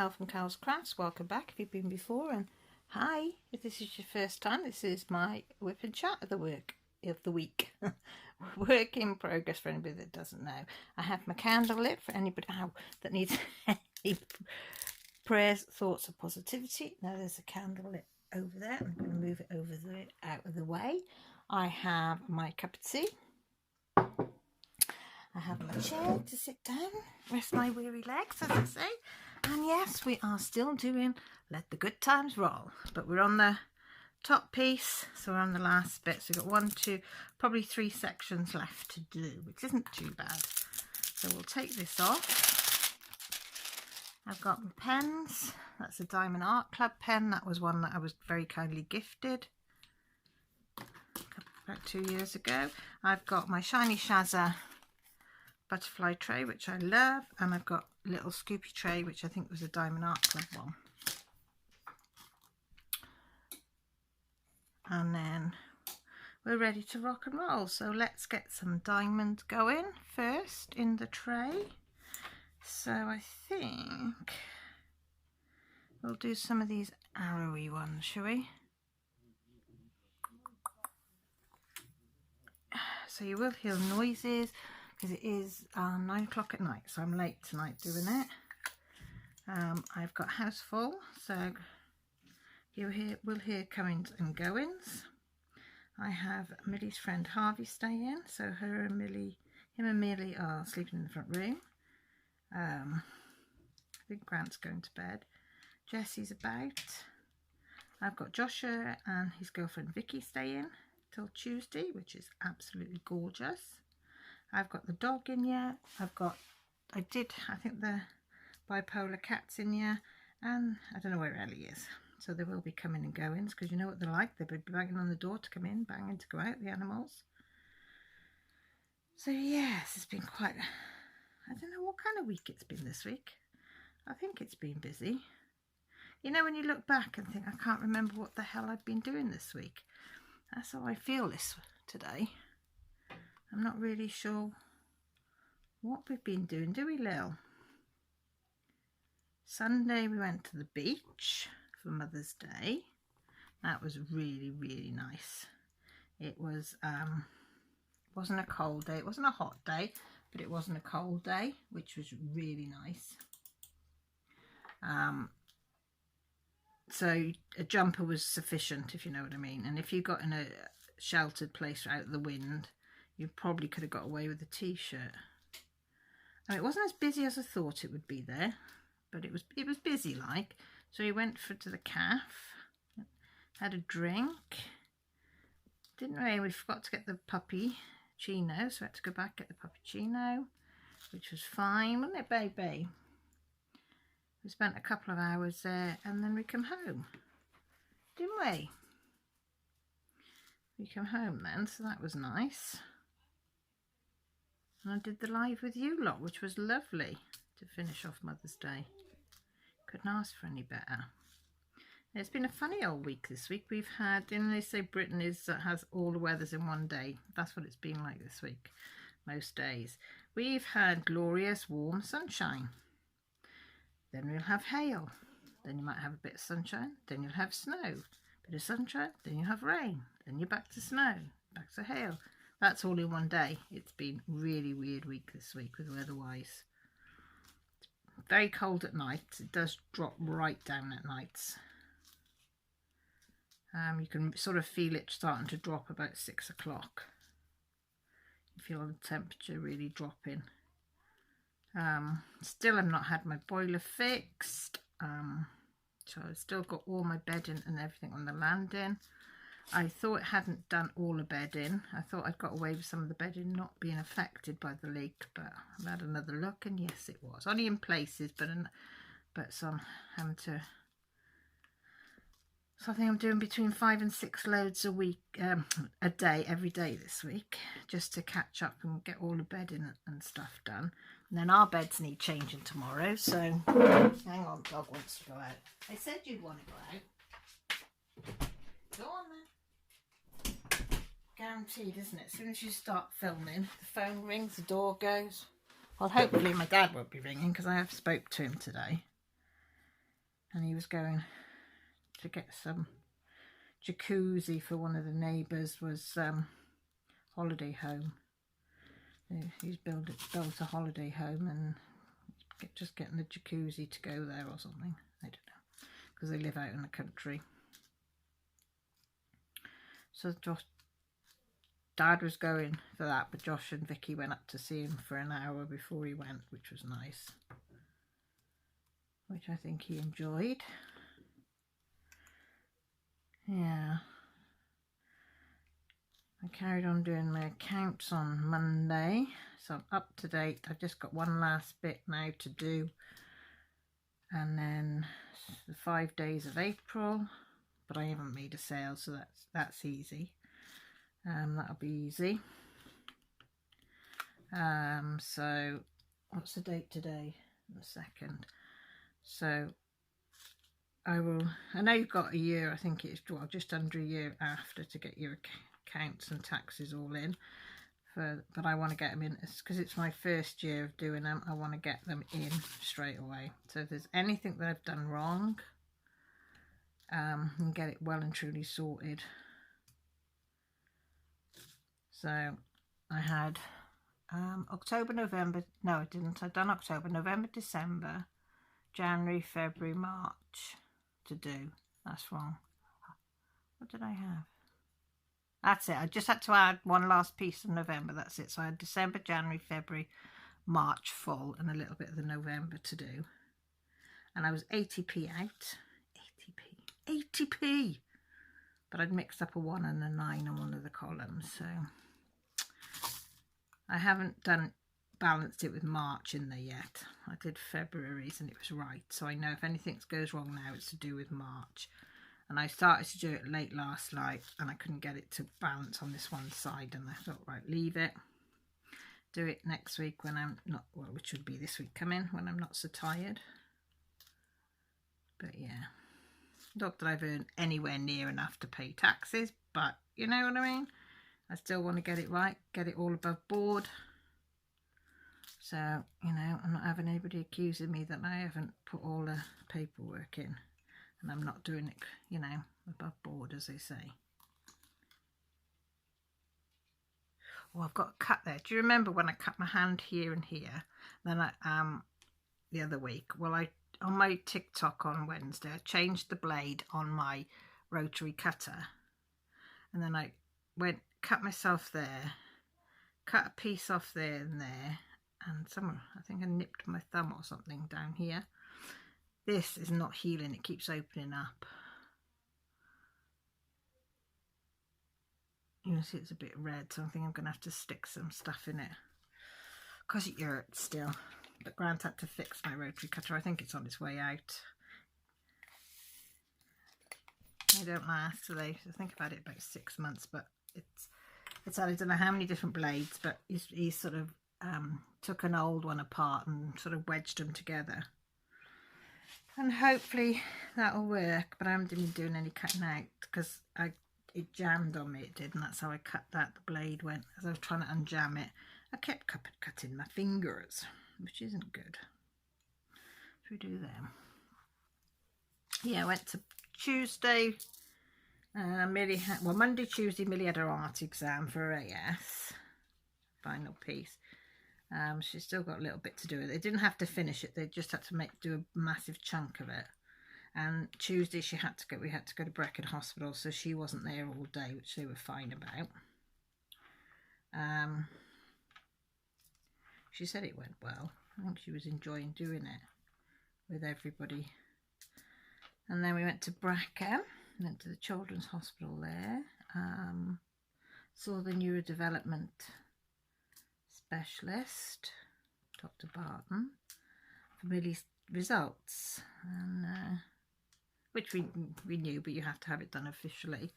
Cal from Cal's Crafts. Welcome back if you've been before, and hi if this is your first time. This is my whip and chat of the week. Work in progress for anybody that doesn't know. I have my candle lit for anybody that needs any prayers, thoughts of positivity. Now there's a candle lit over there. I'm going to move it out of the way. I have my cup of tea. I have my chair to sit down, rest my weary legs, as I say. And yes, we are still doing Let the Good Times Roll. But we're on the top piece, so we're on the last bit. So we've got 1, 2, probably 3 sections left to do, which isn't too bad. So we'll take this off. I've got my pens. That's a Diamond Art Club pen. That was one that I was very kindly gifted about 2 years ago. I've got my Shiny Shazza butterfly tray, which I love, and I've got a little Scoopy tray, which I think was a Diamond Art Club one. And then we're ready to rock and roll. So let's get some diamonds going first in the tray. So I think we'll do some of these arrowy ones, shall we? So you will hear noises because it is 9 o'clock at night, so I'm late tonight doing it. I've got house full, so we'll hear comings and goings. I have Millie's friend Harvey staying, so him and Millie are sleeping in the front room. I think Grant's going to bed. Jesse's about. I've got Joshua and his girlfriend Vicky staying till Tuesday, which is absolutely gorgeous. I've got the dog in here. I think the bipolar cat's in here, and I don't know where Ellie is. So they will be coming and goings, because you know what they're like. They'll be banging on the door to come in, banging to go out, the animals. So yes, it's been quite, I don't know what kind of week it's been this week. I think it's been busy. You know, when you look back and think, I can't remember what the hell I've been doing this week. That's how I feel today. I'm not really sure what we've been doing, do we, Lil? Sunday we went to the beach for Mother's Day. That was really, really nice. It was wasn't a cold day, it wasn't a hot day, but it wasn't a cold day, which was really nice. So a jumper was sufficient, if you know what I mean. And if you got in a sheltered place out of the wind, you probably could have got away with a t-shirt. I mean, it wasn't as busy as I thought it would be there, but it was busy like. So we went to the cafe, had a drink. We forgot to get the puppy chino, so we had to go back get the puppy chino, which was fine, wasn't it, baby? We spent a couple of hours there, and then we come home, didn't we? We come home then, so that was nice. And I did the live with you lot, which was lovely to finish off Mother's Day. Couldn't ask for any better. It's been a funny old week this week. We've had, didn't they say Britain has all the weathers in one day? That's what it's been like this week, most days. We've had glorious warm sunshine. Then we'll have hail. Then you might have a bit of sunshine. Then you'll have snow. Bit of sunshine. Then you'll have rain. Then you're back to snow. Back to hail. That's all in one day. It's been a really weird week this week with weather-wise. Very cold at night. It does drop right down at nights. You can sort of feel it starting to drop about 6 o'clock. You feel the temperature really dropping. Still have not had my boiler fixed. So I've still got all my bedding and everything on the landing. I thought it hadn't done all the bedding. I thought I'd got away with some of the bedding not being affected by the leak, but I've had another look, and yes, it was. Only in places, but so I'm having to. So I think I'm doing between 5 and 6 loads a day, every day this week, just to catch up and get all the bedding and stuff done. And then our beds need changing tomorrow, so hang on, dog wants to go out. I said you'd want to go out. Go on then. Guaranteed, isn't it? As soon as you start filming, the phone rings, the door goes. Well, hopefully my dad won't be ringing, because I have spoke to him today. and he was going to get some jacuzzi for one of the neighbours. Was holiday home. He's built a holiday home and just getting the jacuzzi to go there or something. I don't know, because they live out in the country. So Dad was going for that, but Josh and Vicky went up to see him for an hour before he went, which was nice, which I think he enjoyed. Yeah. I carried on doing my accounts on Monday, so I'm up to date. I've just got one last bit now to do, and then the 5 days of April, but I haven't made a sale, so that's easy. That'll be easy. So what's the date today? The 2nd. So I know you've got a year, I think it's, well, just under a year after to get your accounts and taxes all in, but I want to get them in, because it's my first year of doing them. I want to get them in straight away. So if there's anything that I've done wrong, and get it well and truly sorted. So I had October, November, no I didn't, I'd done October, November, December, January, February, March to do. That's wrong. What did I have? That's it. I just had to add one last piece of November. That's it. So I had December, January, February, March full, and a little bit of the November to do. And I was 80p out. 80p. But I'd mixed up a 1 and a 9 on one of the columns. So I haven't balanced it with March in there yet. I did February's and it was right. So I know if anything goes wrong now, it's to do with March. And I started to do it late last night and I couldn't get it to balance on this one side, and I thought, right, leave it. Do it next week when I'm not, well, which would be this week coming, when I'm not so tired. But yeah, not that I've earned anywhere near enough to pay taxes, but you know what I mean? I still want to get it right, get it all above board. So, you know, I'm not having anybody accusing me that I haven't put all the paperwork in. And I'm not doing it, you know, above board, as they say. Oh, I've got a cut there. Do you remember when I cut my hand here and here? Then I the other week, well, on my TikTok on Wednesday, I changed the blade on my rotary cutter, and then I cut myself there, cut a piece off there and there, and somewhere I think I nipped my thumb or something down here. This is not healing, it keeps opening up. You can see it's a bit red, so I think I'm going to have to stick some stuff in it, because it hurts still. But Grant had to fix my rotary cutter. I think it's on its way out. They don't last, so I think about it about 6 months, but it's I don't know how many different blades, but he sort of took an old one apart and sort of wedged them together. And hopefully that'll work, but I haven't been doing any cutting out because it jammed on me, it did, and that's how I cut that. The blade went, as I was trying to unjam it, I kept cutting my fingers, which isn't good. What do we do there? Yeah, I went to Tuesday, Millie had, well, Monday, Tuesday, Millie had her art exam for her AS, final piece. She's still got a little bit to do with it. They didn't have to finish it, they just had to do a massive chunk of it. And Tuesday we had to go to Brecon Hospital, so she wasn't there all day, which they were fine about. She said it went well. I think she was enjoying doing it with everybody. And then we went to Brecon, went to the Children's Hospital there, saw the neurodevelopment specialist, Dr. Barton, for Millie's results, and which we knew, but you have to have it done officially.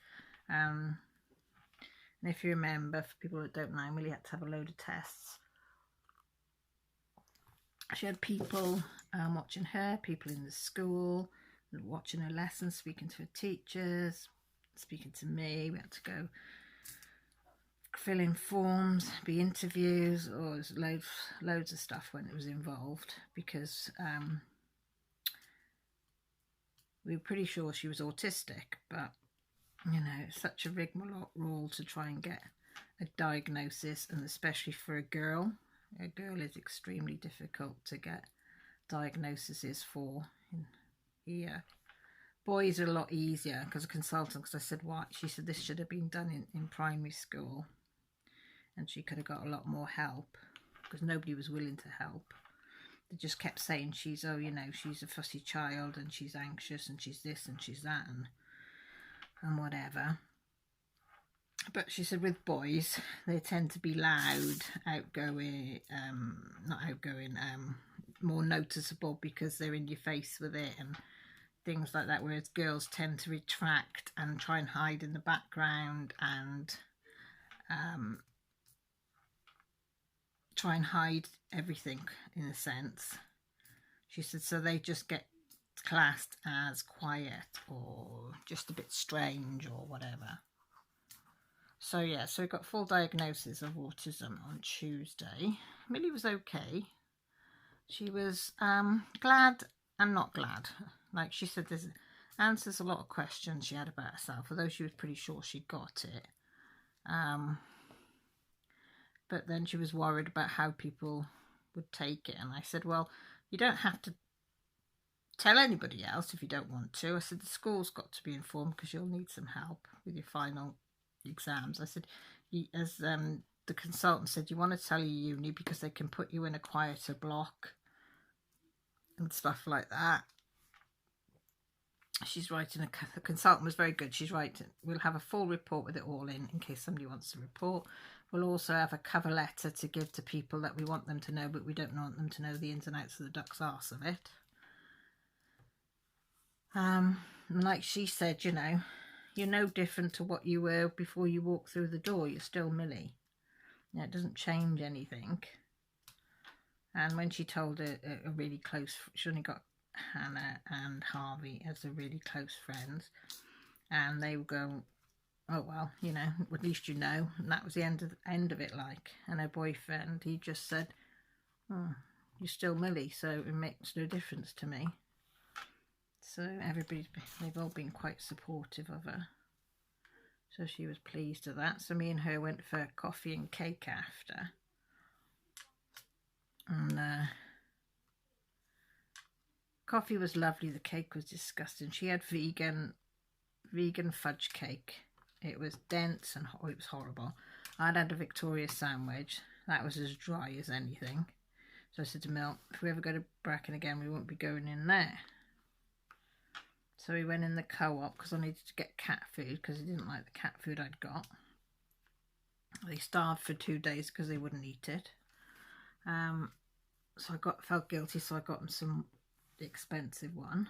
And if you remember, for people that don't know, Millie had to have a load of tests. She had people watching her, people in the school, watching her lessons, speaking to her teachers, speaking to me. We had to go fill in forms, be interviews, or there's loads of stuff when it was involved, because we were pretty sure she was autistic, but you know, it's such a rigmarole to try and get a diagnosis, and especially for a girl. A girl is extremely difficult to get diagnoses for here. Boys are a lot easier because a consultant, because I said, what? She said this should have been done in primary school, and she could have got a lot more help because nobody was willing to help. They just kept saying she's, oh, you know, she's a fussy child and she's anxious and she's this and she's that and whatever. But she said with boys, they tend to be loud, outgoing, not outgoing, more noticeable because they're in your face with it and things like that, whereas girls tend to retract and try and hide in the background and try and hide everything in a sense. She said so they just get classed as quiet or just a bit strange or whatever. So yeah, so we got full diagnosis of autism on Tuesday. Millie was okay. She was glad and not glad. Like she said, there's answers a lot of questions she had about herself, although she was pretty sure she got it. But then she was worried about how people would take it. And I said, well, you don't have to tell anybody else if you don't want to. I said, the school's got to be informed because you'll need some help with your final exams. I said, as the consultant said, you want to tell your uni because they can put you in a quieter block and stuff like that. She's writing, the consultant was very good. She's writing, we'll have a full report with it all in case somebody wants to report. We'll also have a cover letter to give to people that we want them to know, but we don't want them to know the ins and outs of the duck's arse of it. Like she said, you know, you're no different to what you were before you walked through the door. You're still Millie. Yeah, it doesn't change anything. And when she told a really close, she only got Hannah and Harvey as a really close friends, and they were going, oh well, you know, at least you know. And that was the end of it. Like, and her boyfriend, he just said, oh, you're still Millie, so it makes no difference to me. So they've all been quite supportive of her. So she was pleased with that. So me and her went for coffee and cake after. And coffee was lovely. The cake was disgusting. She had vegan fudge cake. It was dense and it was horrible. I'd had a Victoria sandwich. That was as dry as anything. So I said to Mel, if we ever go to Bracken again, we won't be going in there. So we went in the Co-op because I needed to get cat food because he didn't like the cat food I'd got. They starved for 2 days because they wouldn't eat it. So I felt guilty, so I got them some expensive one.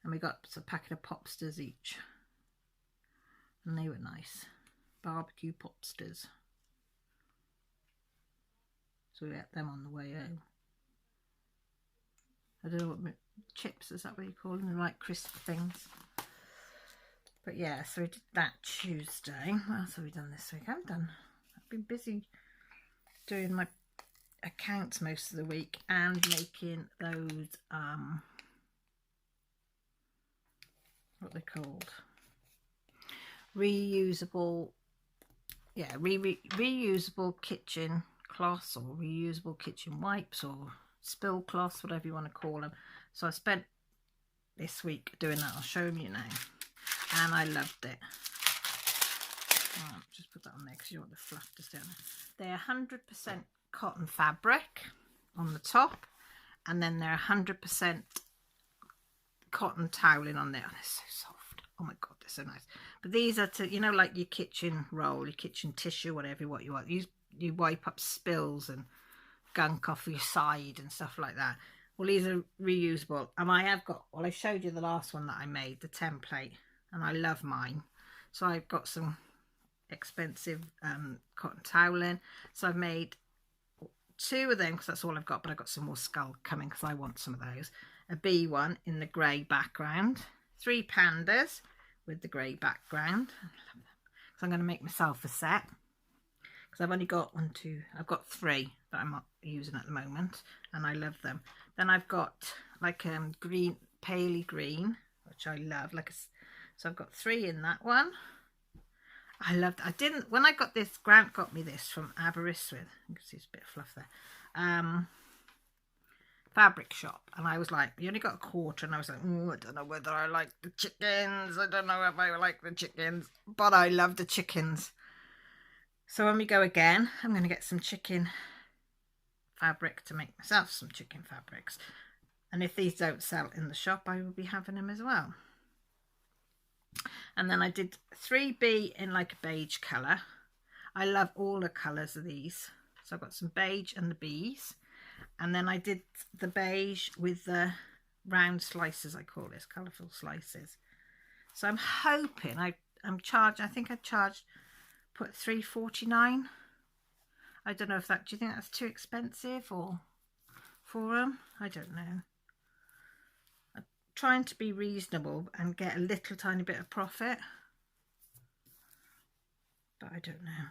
And we got a packet of Popsters each. And they were nice. Barbecue Popsters. So we ate them on the way home. I don't know what chips, is that what you call them? Like crisp things. But yeah, so we did that Tuesday. What else have we done this week? I've been busy doing my accounts most of the week and making those what they're called, reusable kitchen cloths or reusable kitchen wipes or spill cloths, whatever you want to call them. So I spent this week doing that. I'll show you now, and I loved it. Just put that on there because you want the fluff to stay on there. They're 100% cotton fabric on the top, and then they're 100% cotton toweling on there. Oh, they're so soft. Oh my god, they're so nice. But these are to, you know, like your kitchen roll, your kitchen tissue, whatever what you want. You wipe up spills and gunk off your side and stuff like that. Well, these are reusable, and I have got, well, I showed you the last one that I made, the template, and I love mine. So I've got some expensive cotton toweling. So I've made 2 of them because that's all I've got, but I've got some more skull coming because I want some of those. A bee one in the grey background, 3 pandas with the grey background. I love them. So I'm going to make myself a set because I've only got I've got 3 that I'm not using at the moment, and I love them. Then I've got like green, paley green which I love. So I've got 3 in that one. I loved. When I got this, Grant got me this from Aberystwyth. You can see it's a bit of fluff there. Fabric shop, and I was like, you only got a quarter, and I was like, I don't know whether I like the chickens. I don't know if I like the chickens, but I love the chickens. So when we go again, I'm going to get some chicken fabric to make myself some chicken fabrics. And if these don't sell in the shop, I will be having them as well. And then I did 3B in like a beige colour. I love all the colours of these. So I've got some beige and the bees. And then I did the beige with the round slices, I call this, colourful slices. So I'm hoping I think I charged, put $3.49. I don't know if that, do you think that's too expensive or for them? I don't know. I'm trying to be reasonable and get a little tiny bit of profit. But I don't know.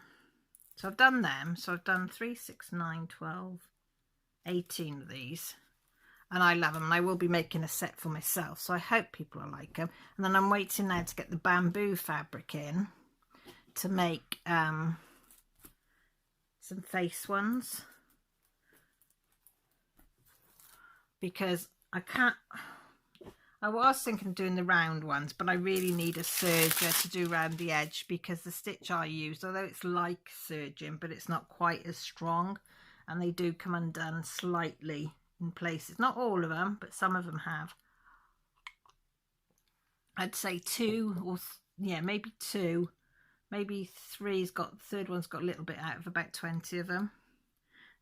So I've done them. So I've done 3, 6, 9, 12, 18 of these. And I love them. And I will be making a set for myself. So I hope people will like them. And then I'm waiting now to get the bamboo fabric in to make some face ones. Because I was thinking of doing the round ones, but I really need a serger to do around the edge, because the stitch I used, although it's like serging, but it's not quite as strong, and they do come undone slightly in places. Not all of them, but some of them have. I'd say 2 or maybe 2, maybe 3's got, third one's got a little bit out of about 20 of them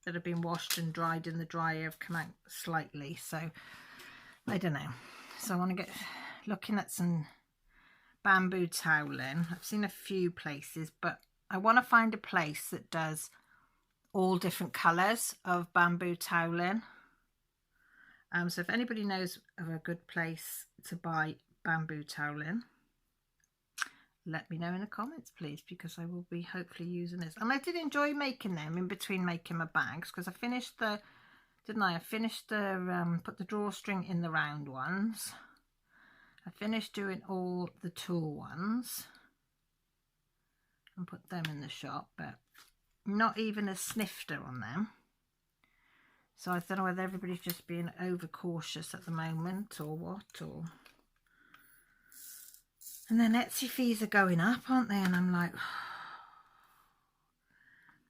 that have been washed and dried in the dryer, have come out slightly. So I don't know. So I want to get looking at some bamboo toweling. I've seen a few places, but I want to find a place that does all different colours of bamboo toweling. So if anybody knows of a good place to buy bamboo toweling, let me know in the comments, please, because I will be hopefully using this. And I did enjoy making them in between making my bags, because I finished the, didn't I? I finished the, put the drawstring in the round ones. I finished doing all the tulle ones and put them in the shop, but not even a snifter on them. So I don't know whether everybody's just being overcautious at the moment or what, or... And then Etsy fees are going up, aren't they? And I'm like,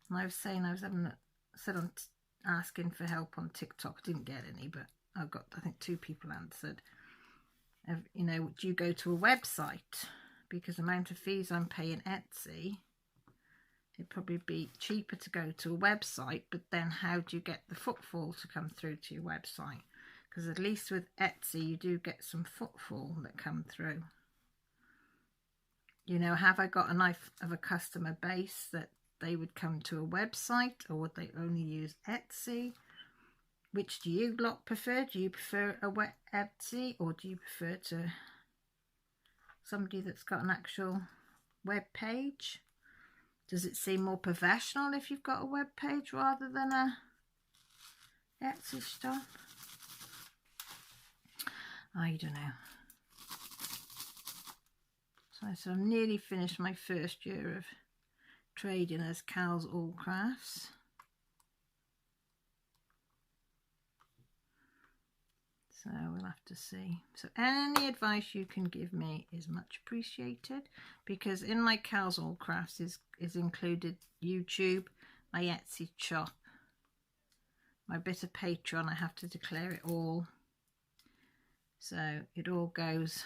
and I was saying, asking for help on TikTok. Didn't get any, but I got, I think 2 people answered. You know, do you go to a website? Because the amount of fees I'm paying Etsy, it'd probably be cheaper to go to a website, but then how do you get the footfall to come through to your website? Because at least with Etsy, you do get some footfall that come through. You know, have I got enough of a customer base that they would come to a website, or would they only use Etsy? Which do you lot prefer? Do you prefer a Etsy, or do you prefer to somebody that's got an actual web page? Does it seem more professional if you've got a web page rather than a Etsy stuff? I don't know. So I'm nearly finished my first year of trading as Cal's All Crafts. So we'll have to see. So any advice you can give me is much appreciated, because in my Cal's All Crafts is included YouTube, my Etsy shop, my bit of Patreon. I have to declare it all. So it all goes.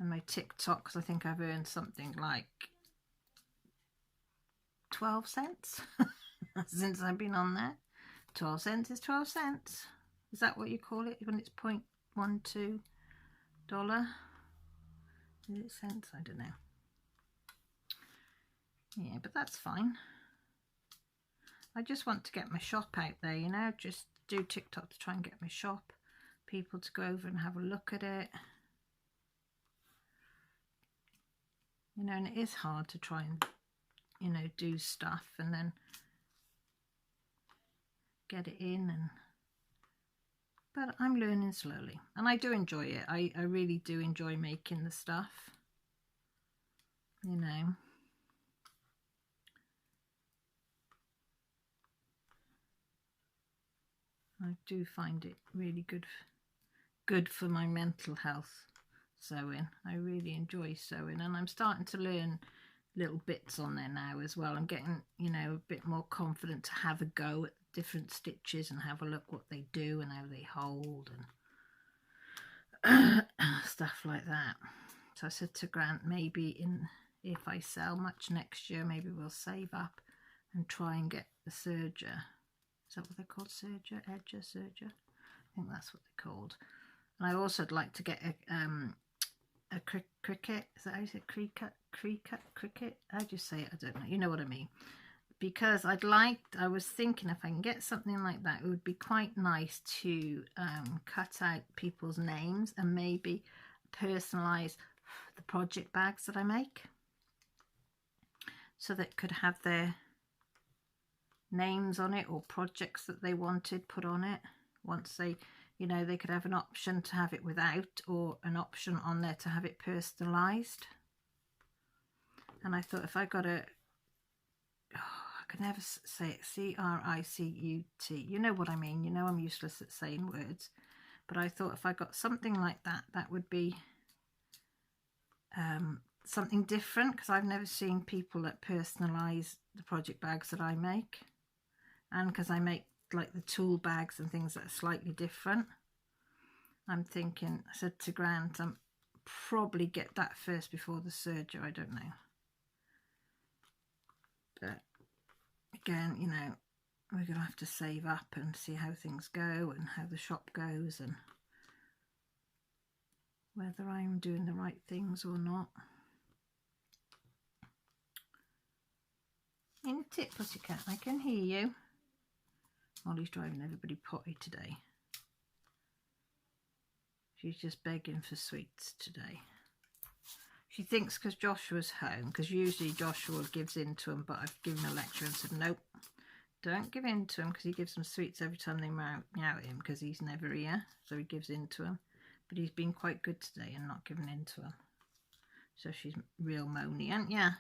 And my TikTok, because I think I've earned something like 12 cents since I've been on there. 12 cents is 12 cents. Is that what you call it when it's $0.12? Is it cents? I don't know. Yeah, but that's fine. I just want to get my shop out there, you know, just do TikTok to try and get my shop, people to go over and have a look at it. You know, and it is hard to try and, you know, do stuff and then get it in. but I'm learning slowly, and I do enjoy it. I really do enjoy making the stuff, you know. I do find it really good for my mental health, sewing. I really enjoy sewing, and I'm starting to learn little bits on there now as well. I'm getting, you know, a bit more confident to have a go at different stitches and have a look what they do and how they hold and stuff like that. So I said to Grant, maybe if I sell much next year, maybe we'll save up and try and get the serger. Is that what they're called? Serger? Edger? Serger? I think that's what they're called. And I also would like to get a cricket. Is that how you say cricket? How do you say it? I don't know. You know what I mean. Because I was thinking if I can get something like that, it would be quite nice to cut out people's names and maybe personalise the project bags that I make, so that could have their names on it or projects that they wanted put on it. Once they, you know, they could have an option to have it without, or an option on there to have it personalised. And I thought if I got I can never say it, C-R-I-C-U-T, you know what I mean, you know I'm useless at saying words, but I thought if I got something like that, that would be something different, because I've never seen people that personalise the project bags that I make, and because I make like the tool bags and things that are slightly different. I'm thinking, I said to Grant, I'm probably get that first before the serger, I don't know. But again, you know, we're going to have to save up and see how things go and how the shop goes and whether I'm doing the right things or not. In a tip, pussycat, I can hear you. Molly's driving everybody potty today. She's just begging for sweets today. She thinks because Joshua's home, because usually Joshua gives in to him, but I've given a lecture and said, nope, don't give in to him, because he gives them sweets every time they meow at him, because he's never here, so he gives in to him. But he's been quite good today and not giving in to him. So she's real moany, ain't ya?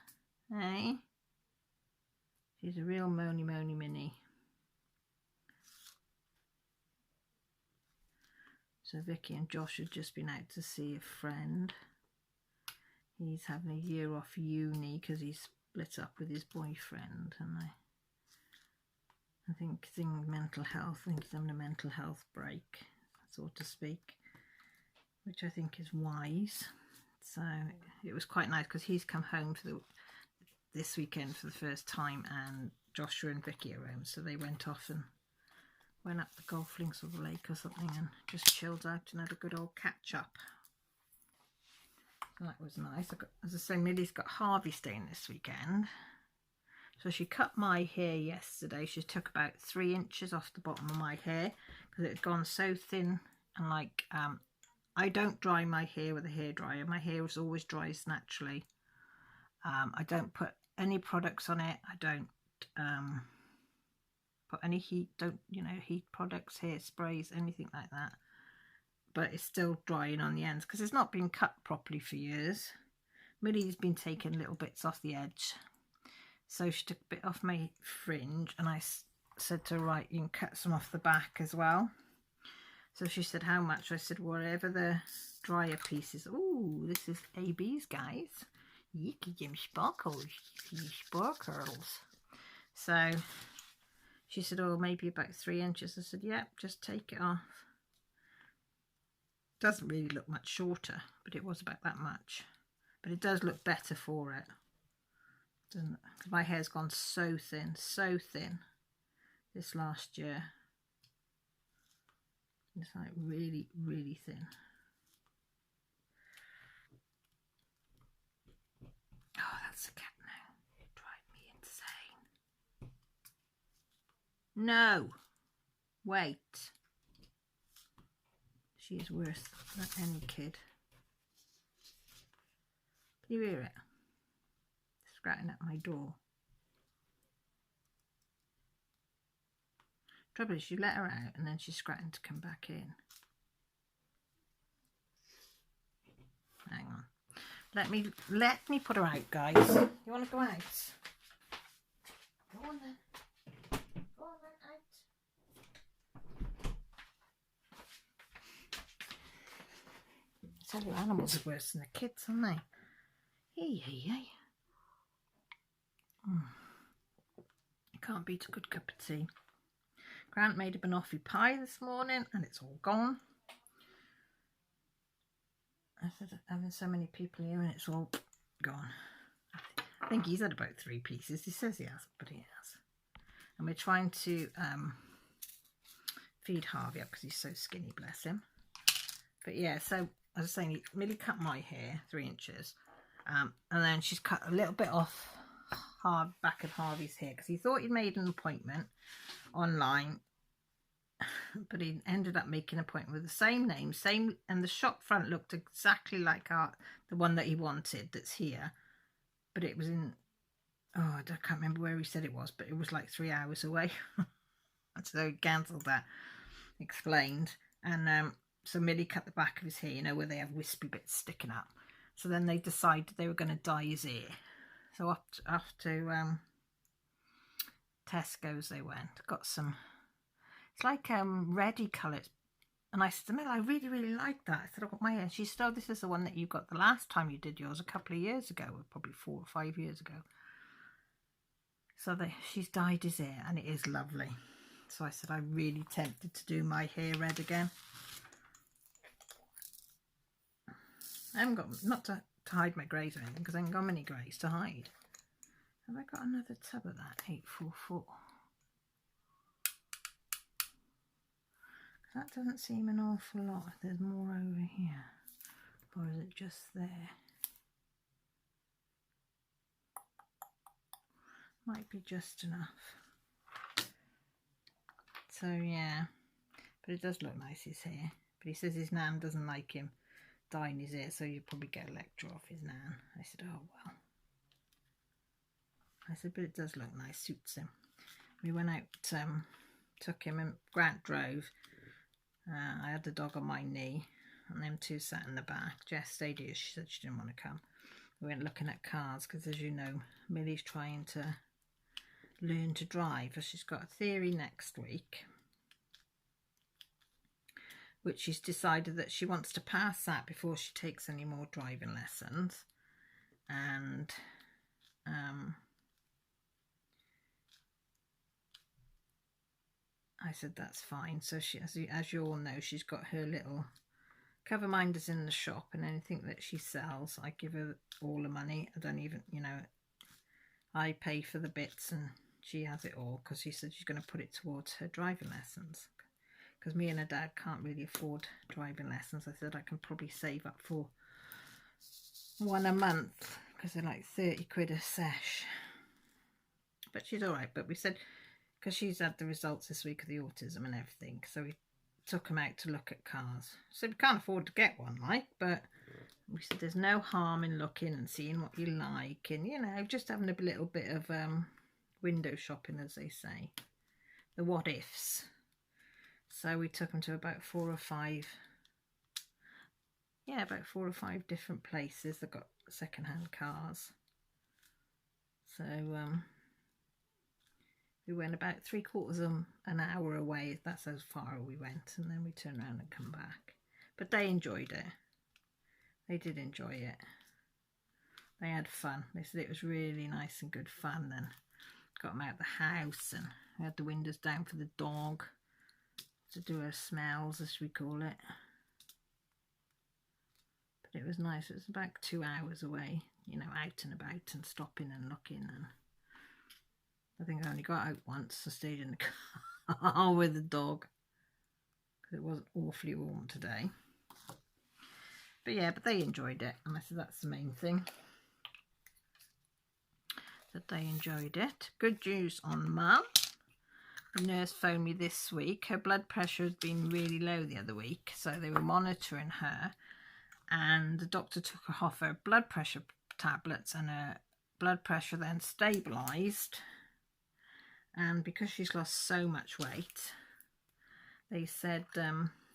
Hey? She's a real moany Minnie. So Vicky and Josh had just been out to see a friend. He's having a year off uni because he's split up with his boyfriend, and I think mental health, I think he's having a mental health break, so to speak, which I think is wise. So it was quite nice because he's come home for this weekend for the first time, and Joshua and Vicky are home, so they went off and went up the golf links or the lake or something and just chilled out and had a good old catch up. So that was nice. As I say, Millie's got Harvey staying this weekend. So she cut my hair yesterday. She took about 3 inches off the bottom of my hair because it had gone so thin. And like, I don't dry my hair with a hairdryer. My hair is always dries naturally. I don't put any products on it. I don't put any heat, heat products, hairsprays, anything like that. But it's still drying on the ends because it's not been cut properly for years. Millie's been taking little bits off the edge. So she took a bit off my fringe, and I said to her, right, you can cut some off the back as well. So she said, how much? I said, whatever the dryer piece is. Ooh, this is AB's, guys. Yicky Jim Sparkles. Sparkles. So she said, oh, maybe about 3 inches. I said, yeah, just take it off. Doesn't really look much shorter, but it was about that much. But it does look better for it, doesn't it? Because my hair's gone so thin this last year. It's like really, really thin. Oh, that's a cat now. It drives me insane. No. Wait. She is worse than any kid. Can you hear it? Scratching at my door. Trouble is, you let her out and then she's scratching to come back in. Hang on. Let me put her out, guys. You want to go out? Go on then. Go on then, out. I tell you, animals are worse than the kids, aren't they? Hey. You can't beat a good cup of tea. Grant made a banoffee pie this morning and it's all gone. I said, having so many people here and it's all gone. I think he's had about 3 pieces. He says he hasn't, but he has. And we're trying to feed Harvey up because he's so skinny, bless him. But yeah, so as I was saying, Millie cut my hair 3 inches. And then she's cut a little bit off back of Harvey's hair because he thought he'd made an appointment online. But he ended up making an appointment with the same name, and the shop front looked exactly like the one that he wanted that's here. But it was in, I can't remember where he said it was, but it was like 3 hours away. So he cancelled that, explained. And so Millie cut the back of his hair, you know, where they have wispy bits sticking up. So then they decided they were going to dye his ear. So up to Tesco's they went, got some. It's like reddy colours. And I said to Mel, I really, really like that. I said, I got my hair. She said, oh, this is the one that you got the last time you did yours a couple of years ago, or probably 4 or 5 years ago. So she's dyed his hair and it is lovely. So I said, I'm really tempted to do my hair red again. I haven't got, not to hide my greys or anything, because I haven't got many greys to hide. Have I got another tub of that? 844. That doesn't seem an awful lot. There's more over here. Or is it just there? Might be just enough. So yeah. But it does look nice, his hair. But he says his nan doesn't like him dyeing his hair, so you'll probably get a lecture off his nan. I said, oh well. I said, but it does look nice, suits him. We went out, took him, and Grant drove. I had the dog on my knee and them 2 sat in the back. Jess stayed here. She said she didn't want to come. We went looking at cars because, as you know, Millie's trying to learn to drive. She's got a theory next week, which she's decided that she wants to pass that before she takes any more driving lessons. And I said that's fine. So she, as you all know, she's got her little cover minders in the shop, and anything that she sells, I give her all the money. I don't even, you know, I pay for the bits and she has it all, because she said she's going to put it towards her driving lessons. Because me and her dad can't really afford driving lessons. I said I can probably save up for one a month, because they're like 30 quid a sesh. But she's all right. But we said, because she's had the results this week of the autism and everything, so we took them out to look at cars. So we can't afford to get one, like, but we said there's no harm in looking and seeing what you like, and, you know, just having a little bit of window shopping, as they say, the what ifs. So we took them to about 4 or 5, yeah, about 4 or 5 different places that got second-hand cars. So we went about 3/4 of an hour away. That's how far we went, and then we turned around and come back. But they enjoyed it. They did enjoy it. They had fun. They said it was really nice and good fun. Then got them out of the house, and we had the windows down for the dog to do her smells, as we call it. But it was nice. It was about 2 hours away, you know, out and about and stopping and looking. And I think I only got out once. I stayed in the car with the dog because it was awfully warm today. But yeah, but they enjoyed it, and I said that's the main thing, that they enjoyed it. Good news on Mum. The nurse phoned me this week. Her blood pressure had been really low the other week, so they were monitoring her, and the doctor took her off her blood pressure tablets, and her blood pressure then stabilised. And because she's lost so much weight, they said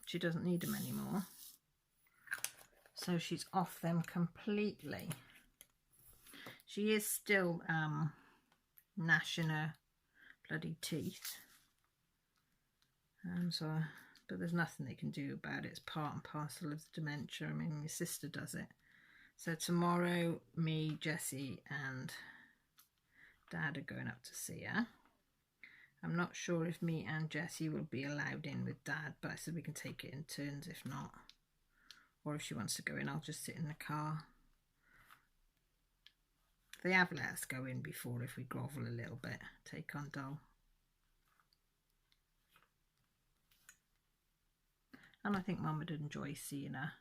she doesn't need them anymore. So she's off them completely. She is still gnashing her bloody teeth. But there's nothing they can do about it. It's part and parcel of the dementia. I mean, my sister does it. So tomorrow, me, Jessie and Dad are going up to see her. I'm not sure if me and Jessie will be allowed in with Dad, but I said we can take it in turns if not. Or if she wants to go in, I'll just sit in the car. They have let us go in before if we grovel a little bit, take on Doll. And I think Mum would enjoy seeing her.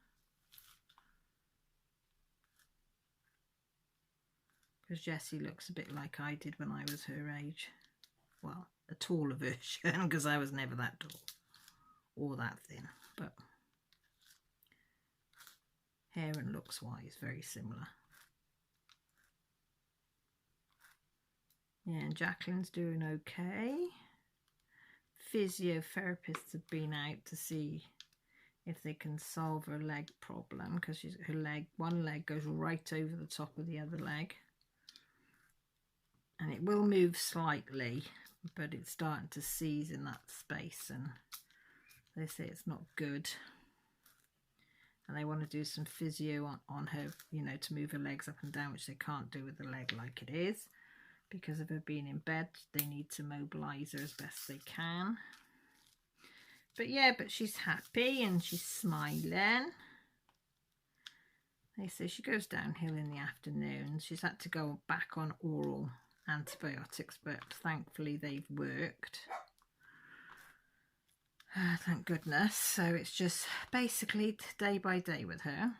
Because Jessie looks a bit like I did when I was her age. Well, a taller version, because I was never that tall or that thin. But hair and looks wise, very similar. Yeah, and Jacqueline's doing okay. Physiotherapists have been out to see if they can solve her leg problem, because one leg goes right over the top of the other leg. And it will move slightly, but it's starting to seize in that space, and they say it's not good. And they want to do some physio on her, you know, to move her legs up and down, which they can't do with the leg like it is. Because of her being in bed, they need to mobilise her as best they can. But yeah, but she's happy and she's smiling. They say she goes downhill in the afternoon. She's had to go back on oral antibiotics, but thankfully they've worked. Thank goodness. So it's just basically day by day with her.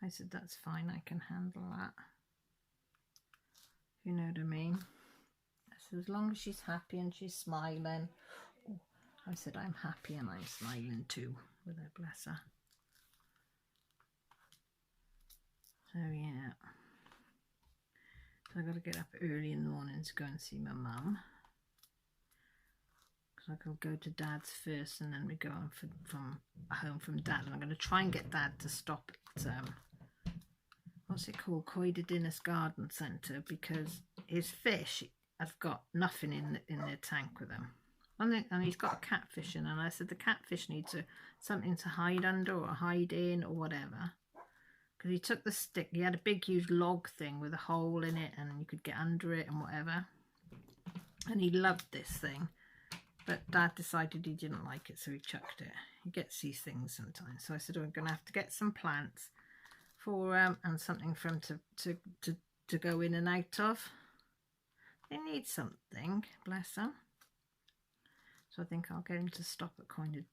I said, that's fine, I can handle that. You know what I mean? So as long as she's happy and she's smiling. Oh, I said I'm happy and I'm smiling too with her, bless her. So yeah. So I've got to get up early in the morning to go and see my mum. Because I could go to Dad's first and then we go on from home from Dad. And I'm going to try and get Dad to stop at what's it called, Coider Garden Centre, because his fish have got nothing in their tank with them, and he's got a catfish in, and I said the catfish needs something to hide under or hide in or whatever, because he took the stick, he had a big huge log thing with a hole in it and you could get under it and whatever, and he loved this thing, but Dad decided he didn't like it, so he chucked it. He gets these things sometimes. So I said, oh, I'm going to have to get some plants for and something for him to go in and out of. They need something, bless them. So I think I'll get him to stop at Coider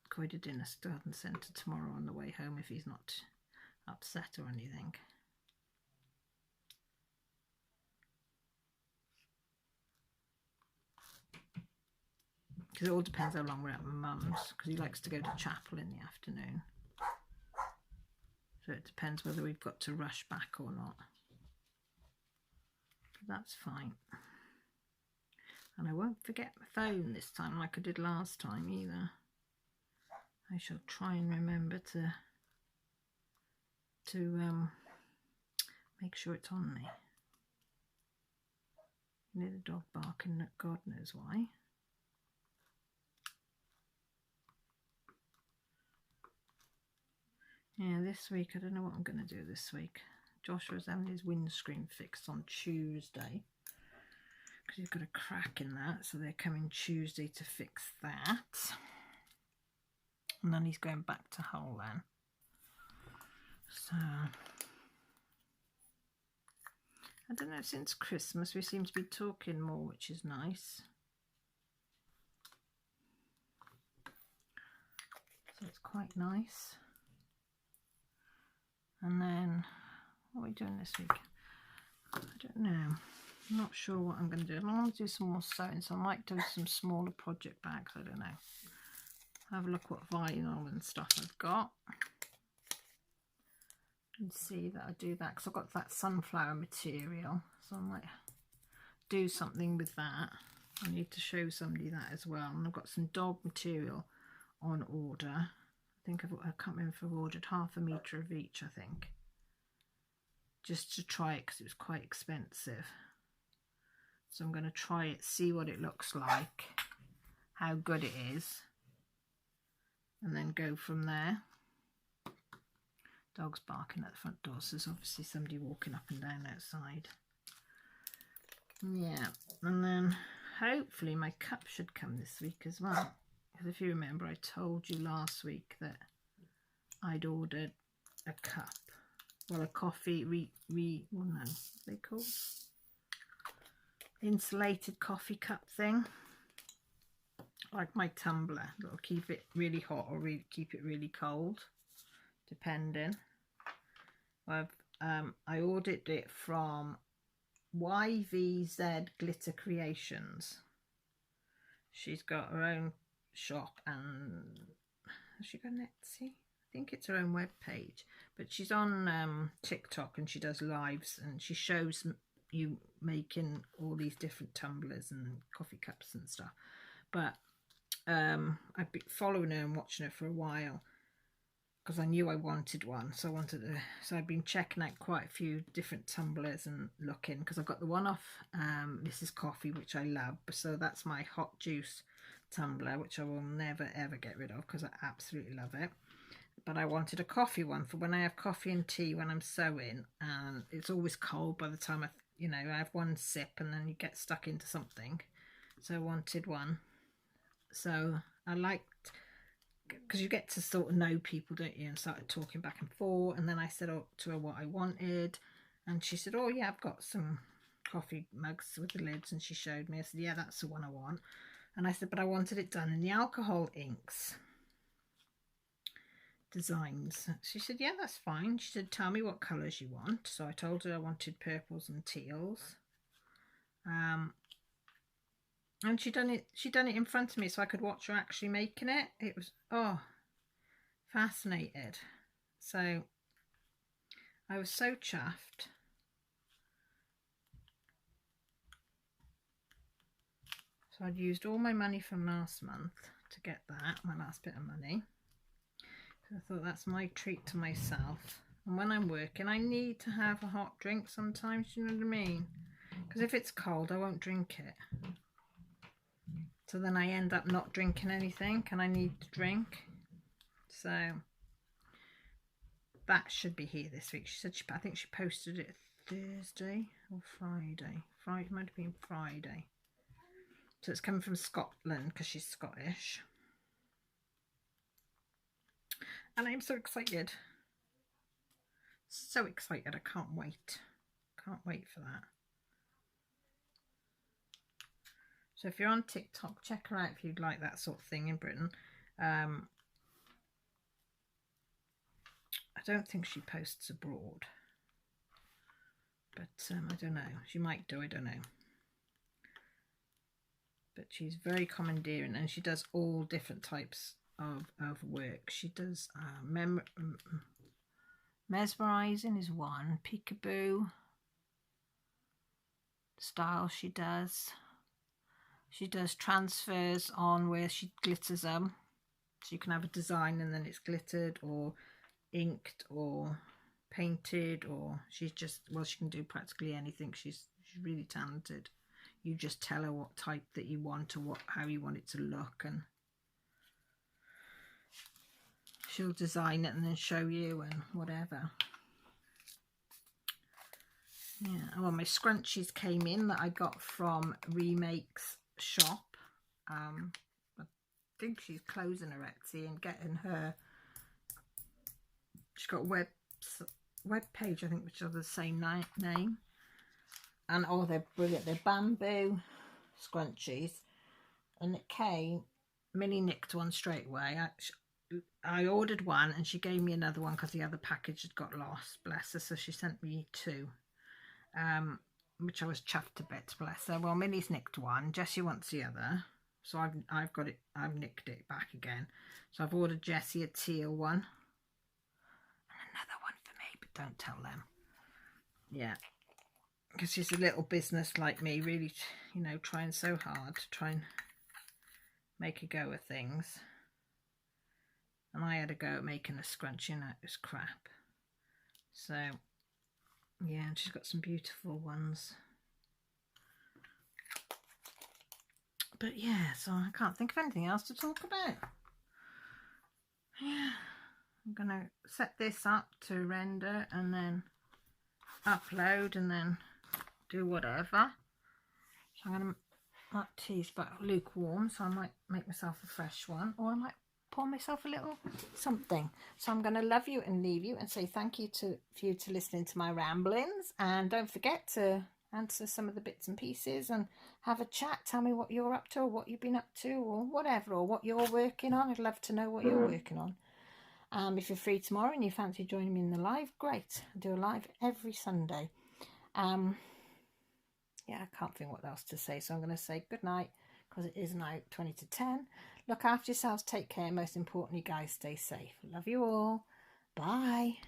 Garden Centre tomorrow on the way home if he's not upset or anything. Because it all depends how long we're at my mum's, because he likes to go to chapel in the afternoon. So it depends whether we've got to rush back or not. But that's fine. And I won't forget my phone this time like I did last time either. I shall try and remember to make sure it's on me. You hear the dog barking, God knows why. Yeah, this week, I don't know what I'm going to do this week. Joshua's having his windscreen fixed on Tuesday, because he's got a crack in that, so they're coming Tuesday to fix that. And then he's going back to Hull then. So, I don't know, since Christmas we seem to be talking more, which is nice. So it's quite nice. And then, what are we doing this week? I don't know. I'm not sure what I'm going to do. I want to do some more sewing, so I might do some smaller project bags. I don't know. Have a look what vinyl and stuff I've got. And see that I do that, because I've got that sunflower material. So I might do something with that. I need to show somebody that as well. And I've got some dog material on order. I can't remember if I've ordered 1/2 metre of each, I think, just to try it because it was quite expensive. So I'm going to try it, see what it looks like, how good it is, and then go from there. Dog's barking at the front door, so there's obviously somebody walking up and down outside. Yeah, and then hopefully my cup should come this week as well. Because if you remember, I told you last week that I'd ordered a cup. Well, a coffee, well, no, what are they called? Insulated coffee cup thing. Like my tumbler. That'll keep it really hot or keep it really cold, depending. I ordered it from YVZ Glitter Creations. She's got her own shop, and has she got an Etsy? I think it's her own web page, but she's on TikTok and she does lives and she shows you making all these different tumblers and coffee cups and stuff. But I've been following her and watching her for a while because I knew I wanted one, so I've been checking out quite a few different tumblers and looking, because I've got the one off Mrs. Coffee, which I love, so that's my hot juice tumbler, which I will never ever get rid of because I absolutely love it. But I wanted a coffee one for when I have coffee and tea when I'm sewing, and it's always cold by the time I have one sip and then you get stuck into something. So I wanted one. So I liked, because you get to sort of know people, don't you, and started talking back and forth, and then I said to her what I wanted, and she said, oh yeah, I've got some coffee mugs with the lids, and she showed me. I said, yeah, that's the one I want. And I said, but I wanted it done in the alcohol inks designs. She said, yeah, that's fine. She said, tell me what colours you want. So I told her I wanted purples and teals. And she done it in front of me so I could watch her actually making it. It was, fascinated. So I was so chuffed. So I'd used all my money from last month to get that, my last bit of money. So I thought that's my treat to myself. And when I'm working, I need to have a hot drink sometimes, you know what I mean? Because if it's cold, I won't drink it. So then I end up not drinking anything and I need to drink. So that should be here this week. She said, I think she posted it Thursday or Friday. Friday, might have been Friday. So it's coming from Scotland because she's Scottish. And I'm so excited. So excited. I can't wait. Can't wait for that. So if you're on TikTok, check her out if you'd like that sort of thing in Britain. I don't think she posts abroad. But I don't know. She might do, I don't know. But she's very commandeering, and she does all different types of work. She does mesmerising is one, peekaboo style she does. She does transfers on where she glitters them. So you can have a design and then it's glittered or inked or painted, or she's just, well, she can do practically anything. She's really talented. You just tell her what type that you want or how you want it to look, and she'll design it and then show you and whatever. Yeah, well, my scrunchies came in that I got from Remake's shop. I think she's closing her Etsy and getting her, she's got a web page, I think, which are the same name. And oh, they're brilliant. They're bamboo scrunchies, and it came, Millie nicked one straight away. I ordered one and she gave me another one because the other package had got lost, bless her, so she sent me two, which I was chuffed a bit, bless her. Well, Millie's nicked one, Jessie wants the other, so I've got it, I've nicked it back again. So I've ordered Jessie a teal one and another one for me, but don't tell them. Yeah, because she's a little business like me, really, you know, trying so hard to try and make a go of things. and I had a go at making a scrunchie and it was crap. So yeah, and she's got some beautiful ones. But yeah, so I can't think of anything else to talk about. Yeah, I'm gonna set this up to render and then upload and then do whatever. So I'm gonna, that tea's about lukewarm, so I might make myself a fresh one, or I might pour myself a little something. So I'm going to love you and leave you and say thank you for you to listening to my ramblings, and don't forget to answer some of the bits and pieces and have a chat. Tell me what you're up to, or what you've been up to, or whatever, or what you're working on. I'd love to know what you're working on. If you're free tomorrow and you fancy joining me in the live, great. I do a live every Sunday. Yeah, I can't think what else to say, so I'm going to say good night, because it is now 20 to 10. Look after yourselves, take care, most importantly, guys, stay safe. Love you all. Bye.